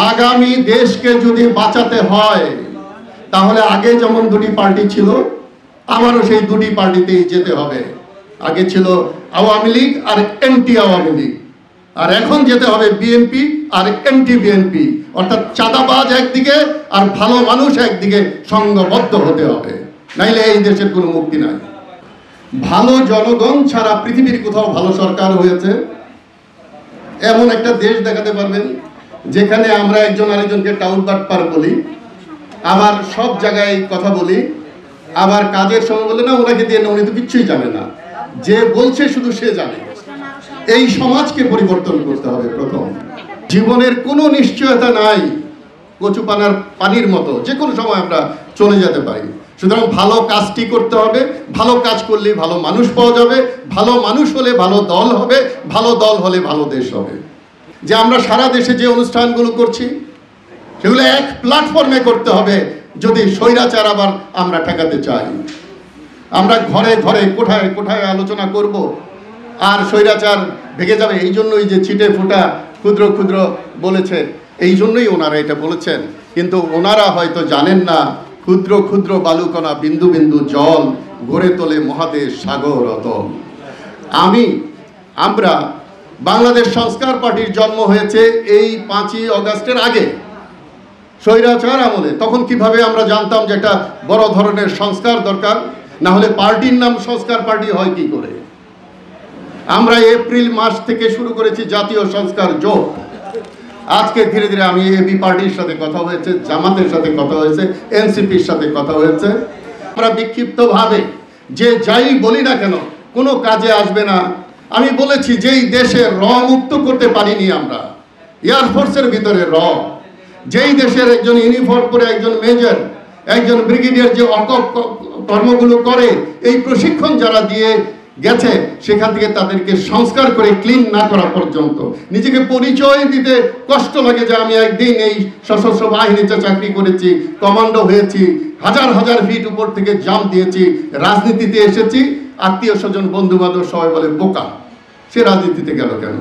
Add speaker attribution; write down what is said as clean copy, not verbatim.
Speaker 1: আগামী দেশকে যদি বাঁচাতে হয় তাহলে আগে যেমন দুটি পার্টি ছিল আমারও সেই দুটি পার্টিতেই যেতে হবে। আগে ছিল আওয়ামী লীগ আর এন্টি আওয়ামী লীগ, আর এখন যেতে হবে বিএনপি আর এন্টি বিএনপি, অর্থাৎ চাঁদাবাজ একদিকে আর ভালো মানুষ একদিকে সংঘবদ্ধ হতে হবে, নাইলে এই দেশের কোনো মুক্তি নাই। ভালো জনগণ ছাড়া পৃথিবীর কোথাও ভালো সরকার হয়েছে এমন একটা দেশ দেখাতে পারবেন যেখানে আমরা একজন আরেকজনকে টাউটবাটপার বলি, আবার সব জায়গায় কথা বলি, আবার কাজের সময় বলে না ওনাকে দিয়ে না, উনি তো কিচ্ছুই জানে না, যে বলছে শুধু সে জানে। এই সমাজকে পরিবর্তন করতে হবে। প্রথম, জীবনের কোনো নিশ্চয়তা নাই, কচুপানার পানির মতো যে কোনো সময় আমরা চলে যেতে পারি। সুতরাং ভালো কাজটি করতে হবে, ভালো কাজ করলে ভালো মানুষ পাওয়া যাবে, ভালো মানুষ হলে ভালো দল হবে, ভালো দল হলে ভালো দেশ হবে। যে আমরা সারা দেশে যে অনুষ্ঠানগুলো করছি সেগুলো এক প্ল্যাটফর্মে করতে হবে যদি স্বৈরাচার আবার আমরা ঠেকাতে চাই। আমরা ঘরে ঘরে কোঠায় কোঠায় আলোচনা করব আর স্বৈরাচার ভেঙে যাবে। এই জন্যই যে ছিটে ফোঁটা ক্ষুদ্র ক্ষুদ্র বলেছে, এই জন্যই ওনারা এটা বলেছেন, কিন্তু ওনারা হয়তো জানেন না ক্ষুদ্র ক্ষুদ্র বালুকণা বিন্দু বিন্দু জল গড়ে তোলে মহাদেশ সাগর অতল। আমরা বাংলাদেশ সংস্কার পার্টির জন্ম হয়েছে এই 5ই অগাস্টের আগে, স্বৈরাচার আমলে। তখন কিভাবে আমরা জানতাম যে একটা বড় ধরনের সংস্কার দরকার? না হলে পার্টির নাম সংস্কার পার্টি হয় কি করে? আমরা এপ্রিল মাস থেকে শুরু করেছি জাতীয় সংস্কার জোট। আজকে ধীরে ধীরে আমি এবি পার্টির সাথে কথা হয়েছে, জামাতের সাথে কথা হয়েছে, এনসিপির সাথে কথা হয়েছে। আমরা বিক্ষিপ্তভাবে যে যাই বলি না কেন কোনো কাজে আসবে না। আমি বলেছি যেই দেশে র মুক্ত করতে পারিনি আমরা, এয়ারফোর্সের ভিতরে র, যেই দেশের একজন ইউনিফর্ম পরে একজন মেজর একজন ব্রিগেডিয়ার যে কর্মগুলো করে, এই প্রশিক্ষণ যারা দিয়ে গেছে সেখান থেকে তাদেরকে সংস্কার করে ক্লিন না করা পর্যন্ত নিজেকে পরিচয় দিতে কষ্ট লাগে যে আমি একদিন এই সশস্ত্র বাহিনীতে চাকরি করেছি, কমান্ডো হয়েছি, হাজার হাজার ফিট উপর থেকে জাম্প দিয়েছি, রাজনীতিতে এসেছি। আত্মীয় স্বজন বন্ধু বান্ধব সবাই বলে বোকা, সে রাজনীতিতে গেল কেন?